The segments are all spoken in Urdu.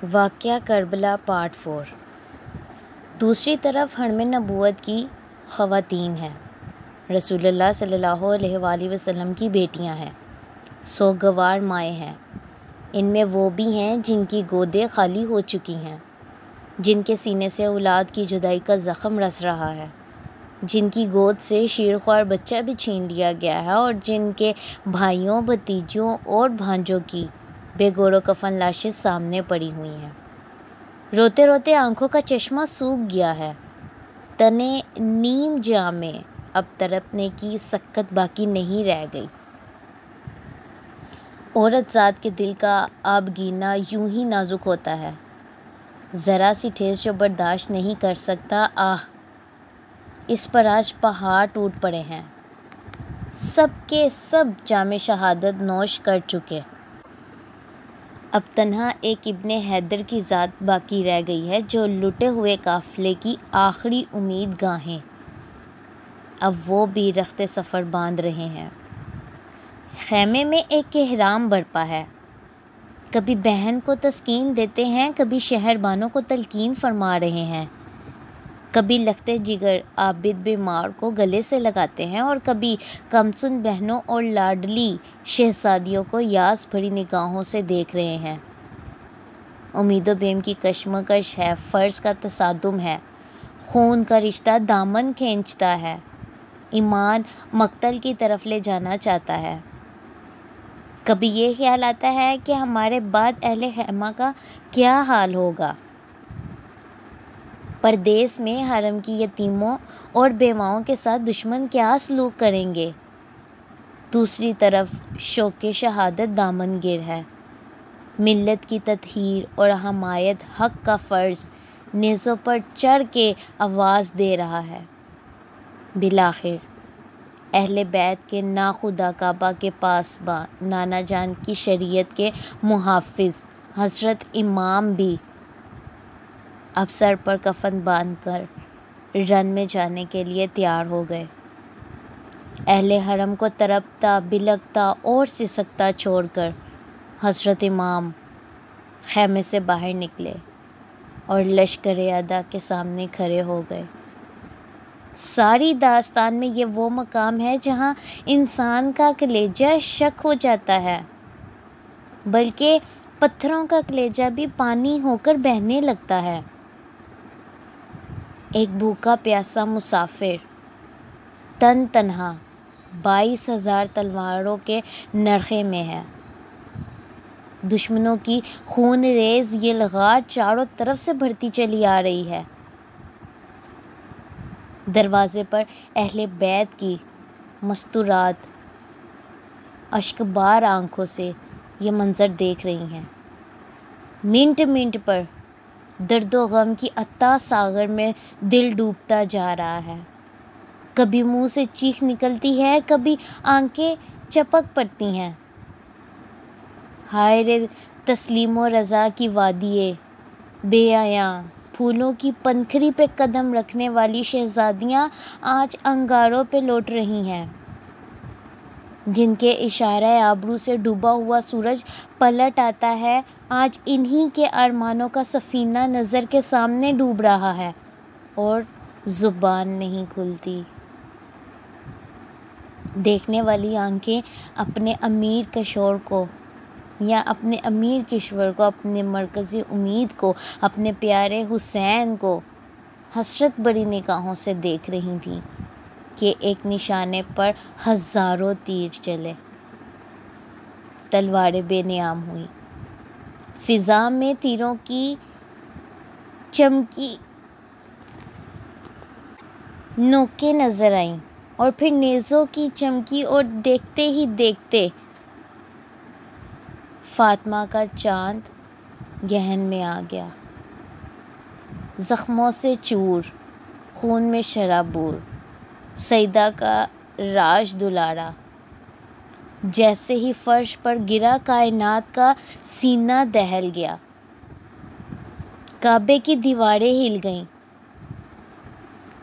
واقعہ کربلا پارٹ 4۔ دوسری طرف حرم نبوت کی خواتین ہیں، رسول اللہ صلی اللہ علیہ وآلہ وسلم کی بیٹیاں ہیں، سوگوار مائیں ہیں۔ ان میں وہ بھی ہیں جن کی گودیں خالی ہو چکی ہیں، جن کے سینے سے اولاد کی جدائی کا زخم رس رہا ہے، جن کی گود سے شیرخوار بچہ بھی چھین لیا گیا ہے، اور جن کے بھائیوں، بھتیجوں اور بھانجوں کی بے گور و کفن لاشیں سامنے پڑی ہوئی ہیں۔ روتے روتے آنکھوں کا چشمہ سوکھ گیا ہے، تنے نیم جام میں اب تڑپنے کی سکت باقی نہیں رہ گئی۔ عورت ذات کے دل کا آب گیرنا یوں ہی نازک ہوتا ہے، ذرا سی ٹھیس جو برداشت نہیں کر سکتا۔ آہ، اس پر آج پہاڑ ٹوٹ پڑے ہیں، سب کے سب جام شہادت نوش کر چکے۔ اب تنہا ایک ابن حیدر کی ذات باقی رہ گئی ہے، جو لٹے ہوئے قافلے کی آخری امید گاہیں۔ اب وہ بھی رخت سفر باندھ رہے ہیں۔ خیمے میں ایک احرام برپا ہے، کبھی بہن کو تسکین دیتے ہیں، کبھی شہر بانوں کو تلقین فرما رہے ہیں، کبھی لختے جگر عابد بیمار کو گلے سے لگاتے ہیں، اور کبھی کمسن بہنوں اور لاڈلی شہزادیوں کو یاس بھری نگاہوں سے دیکھ رہے ہیں۔ امید و بیم کی کشمکش ہے، فرض کا تصادم ہے، خون کا رشتہ دامن کھینچتا ہے، ایمان مقتل کی طرف لے جانا چاہتا ہے۔ کبھی یہ خیال آتا ہے کہ ہمارے بعد اہل خیمہ کا کیا حال ہوگا، پردیس میں حرم کی یتیموں اور بیواؤں کے ساتھ دشمن کیا سلوک کریں گے۔ دوسری طرف شوق شہادت دامن گیر ہے، ملت کی تطہیر اور حمایت حق کا فرض نیزوں پر چڑھ کے آواز دے رہا ہے۔ بالآخر اہل بیت کے ناخدا کعبہ کے پاسباں، نانا جان کی شریعت کے محافظ حضرت امام بھی اب سر پر کفن باندھ کر رن میں جانے کے لیے تیار ہو گئے۔ اہل حرم کو تڑپتا، بلکتا اور سسکتا چھوڑ کر حضرت امام خیمے سے باہر نکلے اور لشکر ادا کے سامنے کھڑے ہو گئے۔ ساری داستان میں یہ وہ مقام ہے جہاں انسان کا کلیجہ شک ہو جاتا ہے، بلکہ پتھروں کا کلیجہ بھی پانی ہو کر بہنے لگتا ہے۔ ایک بھوکا پیاسا مسافر تن تنہا 22,000 تلواروں کے نرخے میں ہے۔ دشمنوں کی خون ریز یلغار چاروں طرف سے بڑھتی چلی آ رہی ہے۔ دروازے پر اہل بیت کی مستورات اشکبار آنکھوں سے یہ منظر دیکھ رہی ہیں۔ منٹ منٹ پر درد و غم کی اتھاہ ساغر میں دل ڈوبتا جا رہا ہے، کبھی منہ سے چیخ نکلتی ہے، کبھی آنکھیں چپک پڑتی ہیں۔ ہائے رے تسلیم و رضا کی وادیٔ بے عیاں، پھولوں کی پنکھڑی پہ قدم رکھنے والی شہزادیاں آج انگاروں پہ لوٹ رہی ہیں، جن کے اشارۂ ابرو سے ڈوبا ہوا سورج پلٹ آتا ہے۔ آج انہی کے ارمانوں کا سفینہ نظر کے سامنے ڈوب رہا ہے اور زبان نہیں کھلتی۔ دیکھنے والی آنکھیں اپنے امیر کشور کو یا اپنے امیر کشور کو، اپنے مرکزی امید کو، اپنے پیارے حسین کو حسرت بھری نگاہوں سے دیکھ رہی تھیں کہ ایک نشانے پر ہزاروں تیر چلے، تلواریں بے نیام ہوئیں، فضا میں تیروں کی چمکی نوکیں نظر آئیں، اور پھر نیزوں کی چمکی، اور دیکھتے ہی دیکھتے فاطمہ کا چاند گہن میں آ گیا، زخموں سے چور، خون میں شرابور، سیدہ کا راج دلارا۔ جیسے ہی فرش پر گرا، کائنات کا سینہ دہل گیا، کعبے کی دیواریں ہل گئیں،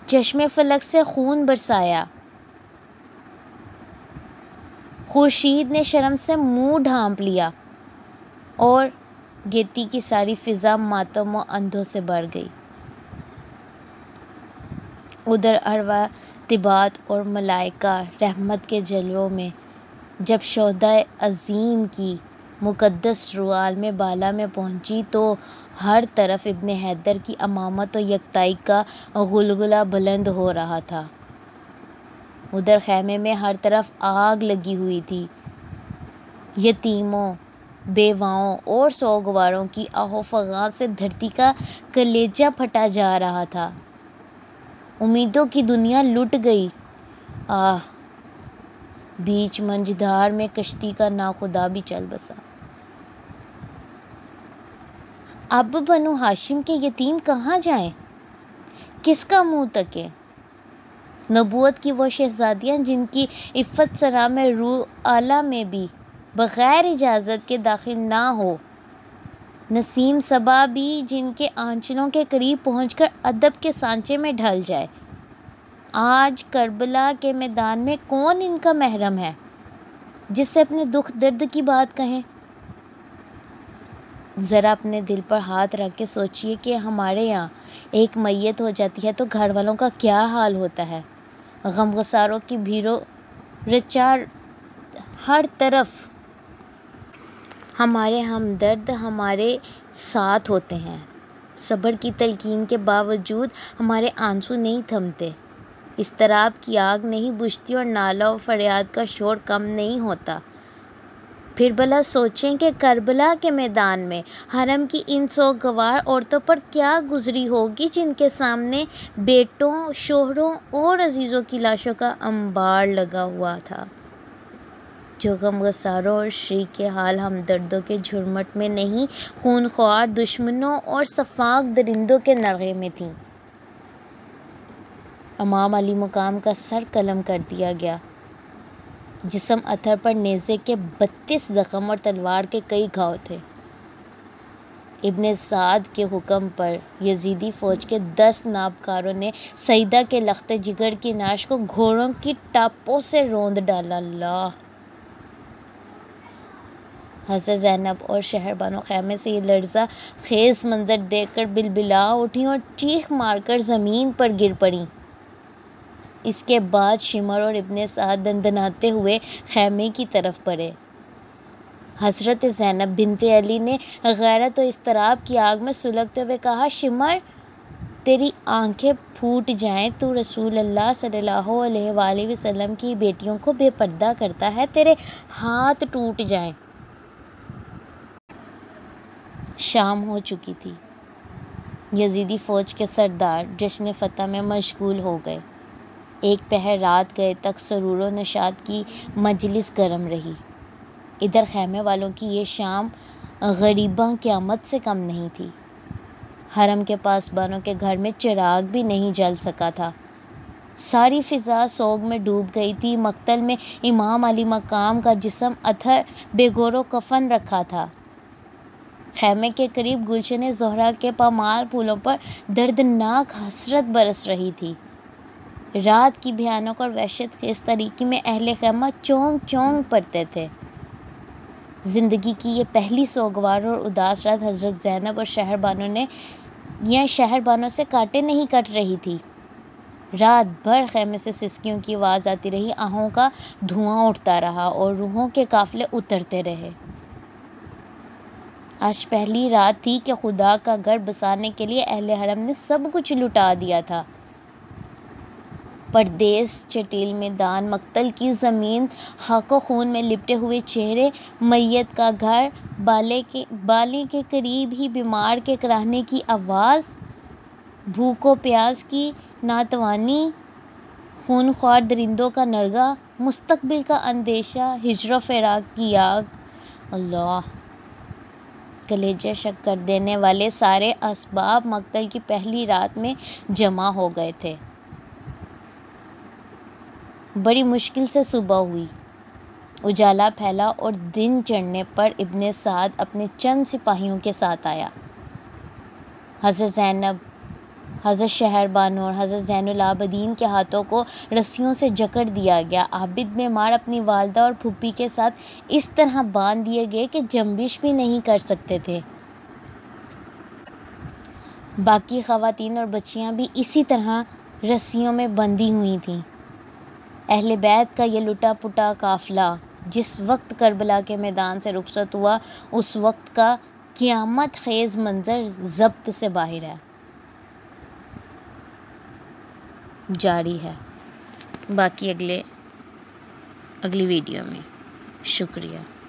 چشمے فلک سے خون برسایا، خورشید نے شرم سے منہ ڈھانپ لیا، اور گیتی کی ساری فضا ماتم و اندھوں سے بھر گئی۔ ادھر ارواح طیبات اور ملائکہ رحمت کے جلووں میں جب شہدائے عظیم کی مقدس روح عالم بالا میں پہنچی تو ہر طرف ابن حیدر کی امامت و یکتائی کا غلغلہ بلند ہو رہا تھا۔ ادھر خیمے میں ہر طرف آگ لگی ہوئی تھی۔ یتیموں، بیواؤں اور سوگواروں کی آہ و فغان سے دھرتی کا کلیجہ پھٹا جا رہا تھا۔ امیدوں کی دنیا لٹ گئی۔ بیچ منجھدار میں کشتی کا ناخدا بھی چل بسا۔ اب بنو ہاشم کے یتیم کہاں جائیں؟ کس کا منہ تکیں؟ نبوت کی وہ شہزادیاں جن کی عفت سرا میں روح اعلیٰ میں بھی بغیر اجازت کے داخل نہ ہو، نسیم صبا بھی جن کے آنچلوں کے قریب پہنچ کر ادب کے سانچے میں ڈھل جائے۔ آج کربلا کے میدان میں کون ان کا محرم ہے جس سے اپنے دکھ درد کی بات کہیں؟ ذرا اپنے دل پر ہاتھ رکھ کے سوچئے کہ ہمارے یہاں ایک میت ہو جاتی ہے تو گھر والوں کا کیا حال ہوتا ہے۔ غمگساروں کی بھیڑ رچا ہر طرف ہمارے ہمدرد ہمارے ساتھ ہوتے ہیں۔ صبر کی تلقین کے باوجود ہمارے آنسو نہیں تھمتے، اضطراب کی آگ نہیں بجھتی اور نالہ و فریاد کا شور کم نہیں ہوتا۔ پھر بھلا سوچیں کہ کربلا کے میدان میں حرم کی ان سوگوار عورتوں پر کیا گزری ہوگی جن کے سامنے بیٹوں، شوہروں اور عزیزوں کی لاشوں کا انبار لگا ہوا تھا، جو غمگساروں اور شریک حال ہمدردوں کے جھرمٹ میں نہیں، خونخوار دشمنوں اور صفاق درندوں کے نرغے میں تھیں۔ امام علی مقام کا سر قلم کر دیا گیا۔ جسم اتھر پر نیزے کے 32 زخم اور تلوار کے کئی گھاؤ تھے۔ ابن سعد کے حکم پر یزیدی فوج کے 10 نابکاروں نے سیدہ کے لخت جگر کی نعش کو گھوڑوں کی ٹاپوں سے روند ڈالا۔ اللہ! حضرت زینب اور شہر بانو خیمے سے یہ لرزہ خیز منظر دیکھ کر بلبلا اٹھیں اور چیخ مار کر زمین پر گر پڑیں۔ اس کے بعد شمر اور ابن سعد دندناتے ہوئے خیمے کی طرف بڑھے۔ حضرت زینب بنت علی نے غیرت و اضطراب کی آگ میں سلگتے ہوئے کہا، شمر، تیری آنکھیں پھوٹ جائیں، تو رسول اللہ صلی اللہ علیہ وآلہ وسلم کی بیٹیوں کو بے پردہ کرتا ہے، تیرے ہاتھ ٹوٹ جائیں۔ شام ہو چکی تھی۔ یزیدی فوج کے سردار جشن فتح میں مشغول ہو گئے۔ ایک پہر رات گئے تک سرور و نشاط کی مجلس گرم رہی۔ ادھر خیمے والوں کی یہ شام غریباں قیامت سے کم نہیں تھی۔ حرم کے پاسبانوں کے گھر میں چراغ بھی نہیں جل سکا تھا۔ ساری فضا سوگ میں ڈوب گئی تھی۔ مقتل میں امام علی مقام کا جسم اتھر بے گور و کفن رکھا تھا۔ خیمے کے قریب گلشن زہرا کے پامال پھولوں پر دردناک حسرت برس رہی تھی۔ رات کی بھیانک اور وحشت خیز تاریکی میں اہل خیمہ چونک چونک پڑتے تھے۔ زندگی کی یہ پہلی سوگوار اور اداس رات حضرت زینب اور شہر بانو نے یا شہر بانو سے کاٹے نہیں کٹ رہی تھی۔ رات بھر خیمے سے سسکیوں کی آواز آتی رہی، آہوں کا دھواں اٹھتا رہا اور روحوں کے قافلے اترتے رہے۔ آج پہلی رات تھی کہ خدا کا گھر بسانے کے لیے اہل حرم نے سب کچھ لٹا دیا تھا۔ پردیس، چٹیل میدان، مقتل کی زمین، خاک و خون میں لپٹے ہوئے چہرے، میت کا گھر، بالے کے قریب ہی بیمار کے کراہنے کی آواز، بھوک و پیاس کی ناتوانی، خونخوار درندوں کا نرغہ، مستقبل کا اندیشہ، ہجر و فراق کی آگ۔ اللہ! کلیجہ شک کر دینے والے سارے اسباب مقتل کی پہلی رات میں جمع ہو گئے تھے۔ بڑی مشکل سے صبح ہوئی، اجالا پھیلا اور دن چڑھنے پر ابن سعد اپنے چند سپاہیوں کے ساتھ آیا۔ حضرت زینب، حضرت شہر بانو اور حضرت زین العابدین کے ہاتھوں کو رسیوں سے جکڑ دیا گیا۔ عابد بیمار اپنی والدہ اور پھوپھی کے ساتھ اس طرح باندھ دیے گئے کہ جنبش بھی نہیں کر سکتے تھے۔ باقی خواتین اور بچیاں بھی اسی طرح رسیوں میں بندھی ہوئی تھیں۔ اہل بیت کا یہ لٹا پٹا قافلہ جس وقت کربلا کے میدان سے رخصت ہوا، اس وقت کا قیامت خیز منظر ضبط سے باہر ہے، جاری ہے۔ باقی اگلی ویڈیو میں۔ شکریہ۔